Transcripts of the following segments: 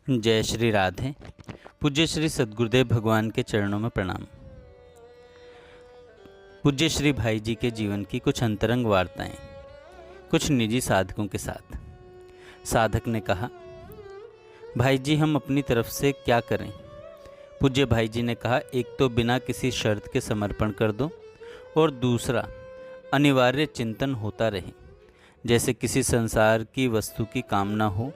जय श्री राधे। पूज्य श्री सद्गुरुदेव भगवान के चरणों में प्रणाम। पूज्य श्री भाई जी के जीवन की कुछ अंतरंग वार्ताएं कुछ निजी साधकों के साथ। साधक ने कहा, भाई जी हम अपनी तरफ से क्या करें। पूज्य भाई जी ने कहा, एक तो बिना किसी शर्त के समर्पण कर दो और दूसरा अनिवार्य चिंतन होता रहे। जैसे किसी संसार की वस्तु की कामना हो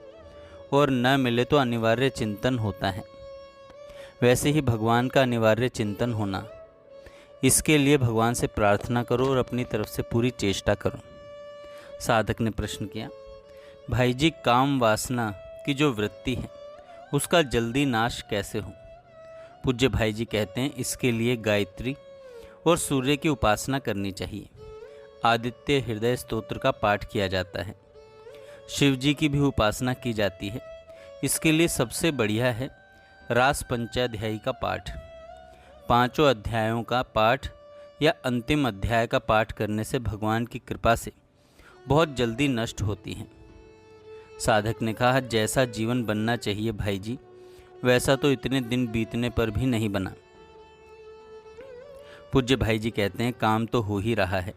और न मिले तो अनिवार्य चिंतन होता है, वैसे ही भगवान का अनिवार्य चिंतन होना। इसके लिए भगवान से प्रार्थना करो और अपनी तरफ से पूरी चेष्टा करो। साधक ने प्रश्न किया, भाई जी काम वासना की जो वृत्ति है उसका जल्दी नाश कैसे हो। पूज्य भाई जी कहते हैं, इसके लिए गायत्री और सूर्य की उपासना करनी चाहिए। आदित्य हृदय स्तोत्र का पाठ किया जाता है। शिव जी की भी उपासना की जाती है। इसके लिए सबसे बढ़िया है रास पंचाध्यायी का पाठ। 5 अध्यायों का पाठ या अंतिम अध्याय का पाठ करने से भगवान की कृपा से बहुत जल्दी नष्ट होती हैं। साधक ने कहा, जैसा जीवन बनना चाहिए भाई जी, वैसा तो इतने दिन बीतने पर भी नहीं बना। पूज्य भाई जी कहते हैं, काम तो हो ही रहा है,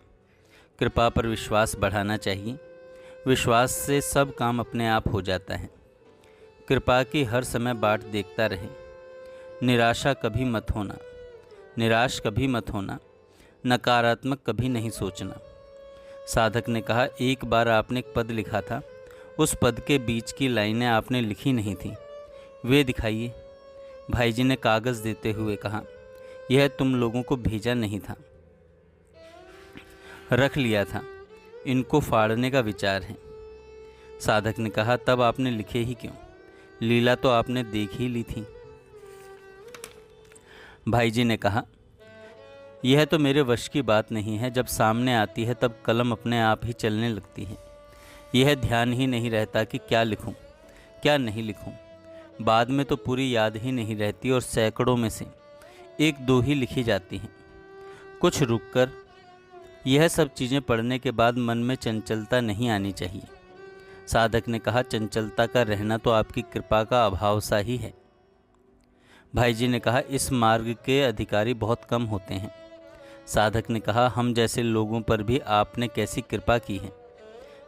कृपा पर विश्वास बढ़ाना चाहिए। विश्वास से सब काम अपने आप हो जाता है। कृपा की हर समय बाट देखता रहे। निराश कभी मत होना, नकारात्मक कभी नहीं सोचना। साधक ने कहा, एक बार आपने एक पद लिखा था, उस पद के बीच की लाइनें आपने लिखी नहीं थी, वे दिखाइए। भाई जी ने कागज़ देते हुए कहा, यह तुम लोगों को भेजा नहीं था, रख लिया था, इनको फाड़ने का विचार है। साधक ने कहा, तब आपने लिखे ही क्यों, लीला तो आपने देख ही ली थी। भाई जी ने कहा, यह तो मेरे वश की बात नहीं है, जब सामने आती है तब कलम अपने आप ही चलने लगती है। यह ध्यान ही नहीं रहता कि क्या लिखूं, क्या नहीं लिखूं। बाद में तो पूरी याद ही नहीं रहती और सैकड़ों में से 1-2 ही लिखी जाती हैं। कुछ रुककर यह सब चीज़ें पढ़ने के बाद मन में चंचलता नहीं आनी चाहिए। साधक ने कहा, चंचलता का रहना तो आपकी कृपा का अभाव सा ही है। भाई जी ने कहा, इस मार्ग के अधिकारी बहुत कम होते हैं। साधक ने कहा, हम जैसे लोगों पर भी आपने कैसी कृपा की है।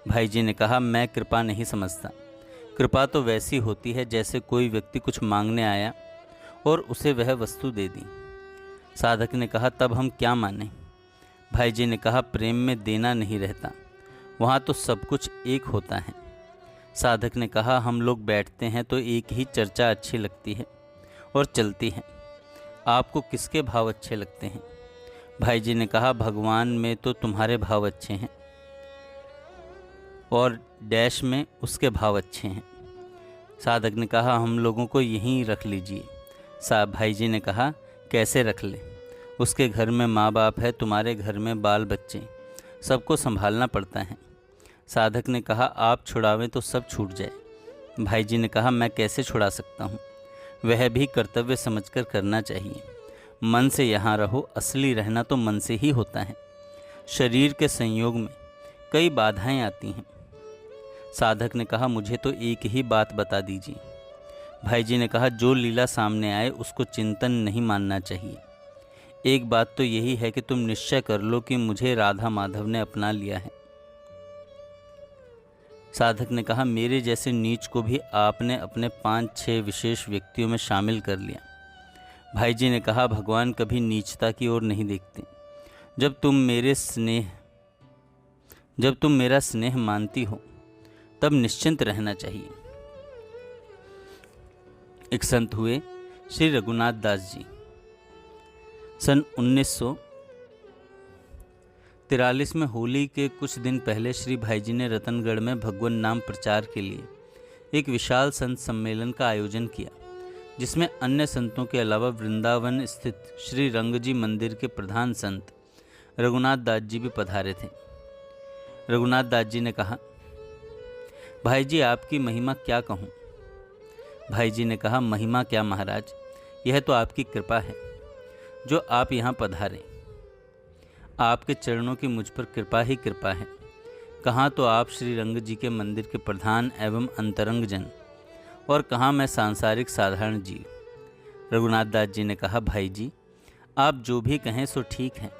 भाई जी ने कहा, मैं कृपा नहीं समझता। कृपा तो वैसी होती है जैसे कोई व्यक्ति कुछ मांगने आया और उसे वह वस्तु दे दी। साधक ने कहा, तब हम क्या माने। भाई जी ने कहा, प्रेम में देना नहीं रहता, वहाँ तो सब कुछ एक होता है। साधक ने कहा, हम लोग बैठते हैं तो एक ही चर्चा अच्छी लगती है और चलती है। आपको किसके भाव अच्छे लगते हैं। भाई जी ने कहा, भगवान में तो तुम्हारे भाव अच्छे हैं और डैश में उसके भाव अच्छे हैं। साधक ने कहा, हम लोगों को यहीं रख लीजिए। भाई जी ने कहा, कैसे रख ले, उसके घर में माँ बाप है, तुम्हारे घर में बाल बच्चे, सबको संभालना पड़ता है। साधक ने कहा, आप छुड़ावें तो सब छूट जाए। भाई जी ने कहा, मैं कैसे छुड़ा सकता हूँ, वह भी कर्तव्य समझकर करना चाहिए। मन से यहाँ रहो, असली रहना तो मन से ही होता है। शरीर के संयोग में कई बाधाएं आती हैं। साधक ने कहा, मुझे तो एक ही बात बता दीजिए। भाई जी ने कहा, जो लीला सामने आए उसको चिंतन नहीं मानना चाहिए। एक बात तो यही है कि तुम निश्चय कर लो कि मुझे राधा माधव ने अपना लिया है। साधक ने कहा, मेरे जैसे नीच को भी आपने अपने 5-6 विशेष व्यक्तियों में शामिल कर लिया। भाई जी ने कहा, भगवान कभी नीचता की ओर नहीं देखते। जब तुम मेरा स्नेह मानती हो तब निश्चिंत रहना चाहिए। एक संत हुए श्री रघुनाथ दास जी। सन 1943 में होली के कुछ दिन पहले श्री भाई जी ने रतनगढ़ में भगवान नाम प्रचार के लिए एक विशाल संत सम्मेलन का आयोजन किया, जिसमें अन्य संतों के अलावा वृंदावन स्थित श्री रंगजी मंदिर के प्रधान संत रघुनाथ दास जी भी पधारे थे। रघुनाथ दास जी ने कहा, भाई जी आपकी महिमा क्या कहूँ। भाई जी ने कहा, महिमा क्या महाराज, यह तो आपकी कृपा है जो आप यहाँ पधारे। आपके चरणों की मुझ पर कृपा ही कृपा है। कहाँ तो आप श्री रंग जी के मंदिर के प्रधान एवं अंतरंग जन और कहाँ मैं सांसारिक साधारण जीव। रघुनाथ दास जी ने कहा, भाई जी आप जो भी कहें सो ठीक है,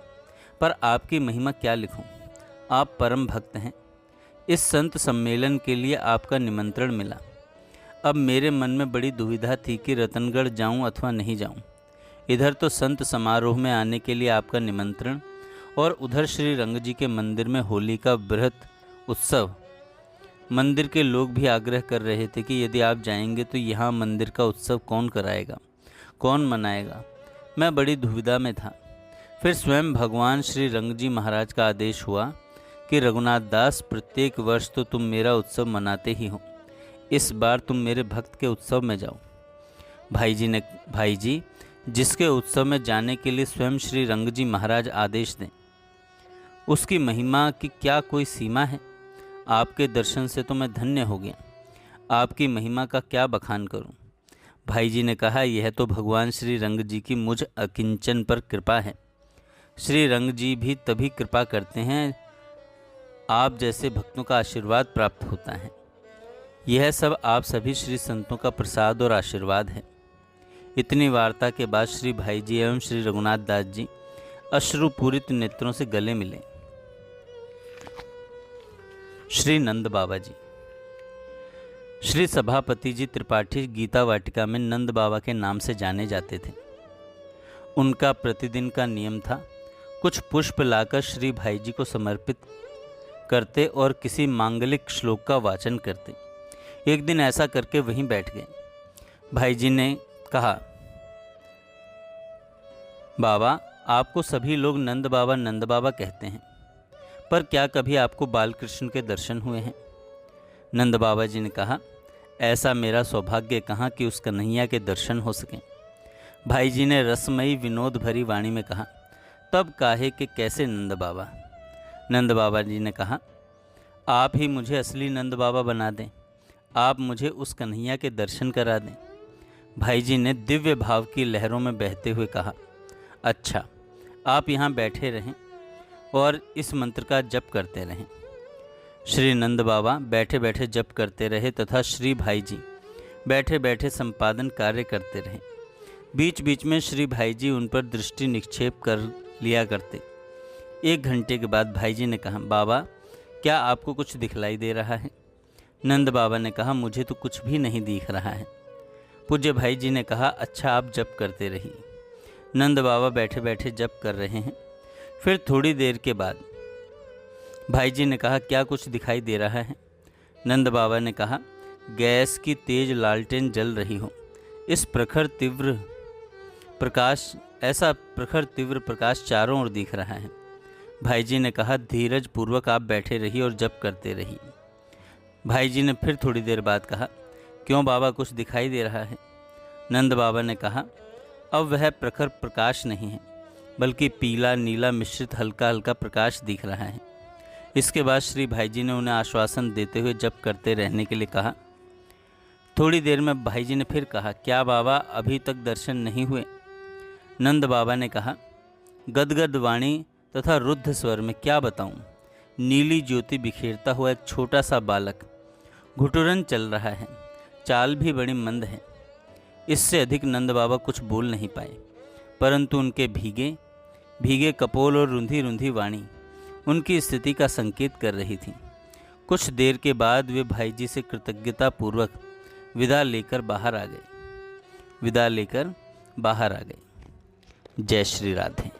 पर आपकी महिमा क्या लिखूं? आप परम भक्त हैं। इस संत सम्मेलन के लिए आपका निमंत्रण मिला। अब मेरे मन में बड़ी दुविधा थी कि रतनगढ़ जाऊं अथवा नहीं जाऊं। इधर तो संत समारोह में आने के लिए आपका निमंत्रण, और उधर श्री रंग जी के मंदिर में होली का बृहत उत्सव। मंदिर के लोग भी आग्रह कर रहे थे कि यदि आप जाएंगे तो यहाँ मंदिर का उत्सव कौन कराएगा, कौन मनाएगा। मैं बड़ी दुविधा में था। फिर स्वयं भगवान श्री रंग जी महाराज का आदेश हुआ कि रघुनाथ दास, प्रत्येक वर्ष तो तुम मेरा उत्सव मनाते ही हो, इस बार तुम मेरे भक्त के उत्सव में जाओ। भाई जी जिसके उत्सव में जाने के लिए स्वयं श्री रंग जी महाराज आदेश दें, उसकी महिमा की क्या कोई सीमा है? आपके दर्शन से तो मैं धन्य हो गया, आपकी महिमा का क्या बखान करूं। भाई जी ने कहा, यह तो भगवान श्री रंग जी की मुझ अकिंचन पर कृपा है। श्री रंग जी भी तभी कृपा करते हैं आप जैसे भक्तों का आशीर्वाद प्राप्त होता है। यह सब आप सभी श्री संतों का प्रसाद और आशीर्वाद है। इतनी वार्ता के बाद श्री भाई जी एवं श्री रघुनाथ दास जी अश्रुपूरित नेत्रों से गले मिले। श्री नंद बाबा जी। श्री सभापति जी त्रिपाठी गीता वाटिका में नंद बाबा के नाम से जाने जाते थे। उनका प्रतिदिन का नियम था, कुछ पुष्प लाकर श्री भाई जी को समर्पित करते और किसी मांगलिक श्लोक का वाचन करते। एक दिन ऐसा करके वहीं बैठ गए। भाई जी ने कहा, बाबा आपको सभी लोग नंद बाबा कहते हैं, पर क्या कभी आपको बालकृष्ण के दर्शन हुए हैं? नंद बाबा जी ने कहा, ऐसा मेरा सौभाग्य कहाँ कि उस कन्हैया के दर्शन हो सकें। भाई जी ने रसमयी विनोद भरी वाणी में कहा, तब काहे कि कैसे नंद बाबा? नंद बाबा जी ने कहा, आप ही मुझे असली नंद बाबा बना दें, आप मुझे उस कन्हैया के दर्शन करा दें। भाई जी ने दिव्य भाव की लहरों में बहते हुए कहा, अच्छा आप यहाँ बैठे रहें और इस मंत्र का जप करते रहें। श्री नंद बाबा बैठे बैठे जप करते रहे तथा श्री भाई जी बैठे बैठे संपादन कार्य करते रहे। बीच बीच में श्री भाई जी उन पर दृष्टि निक्षेप कर लिया करते। 1 घंटे के बाद भाई जी ने कहा, बाबा क्या आपको कुछ दिखलाई दे रहा है? नंद बाबा ने कहा, मुझे तो कुछ भी नहीं दिख रहा है। पूज्य भाई जी ने कहा, अच्छा आप जप करते रहिए। नंद बाबा बैठे बैठे जप कर रहे हैं। फिर थोड़ी देर के बाद भाई जी ने कहा, क्या कुछ दिखाई दे रहा है? नंद बाबा ने कहा, गैस की तेज लालटेन जल रही हो, इस प्रखर तीव्र प्रकाश चारों ओर दिख रहा है। भाई जी ने कहा, धीरज पूर्वक आप बैठे रहिए और जप करते रहिए। भाई जी ने फिर थोड़ी देर बाद कहा, क्यों बाबा कुछ दिखाई दे रहा है? नंद बाबा ने कहा, अब वह प्रखर प्रकाश नहीं है, बल्कि पीला नीला मिश्रित हल्का हल्का प्रकाश दिख रहा है। इसके बाद श्री भाई जी ने उन्हें आश्वासन देते हुए जप करते रहने के लिए कहा। थोड़ी देर में भाई जी ने फिर कहा, क्या बाबा अभी तक दर्शन नहीं हुए? नंद बाबा ने कहा, गदगद वाणी तथा रुद्ध स्वर में क्या बताऊं, नीली ज्योति बिखेरता हुआ एक छोटा सा बालक घुटुरन चल रहा है, चाल भी बड़ी मंद है। इससे अधिक नंद बाबा कुछ बोल नहीं पाए, परंतु उनके भीगे कपोल और रुंधी रुंधी वाणी उनकी स्थिति का संकेत कर रही थी। कुछ देर के बाद वे भाई जी से कृतज्ञता पूर्वक विदा लेकर बाहर आ गए। जय श्री राधे।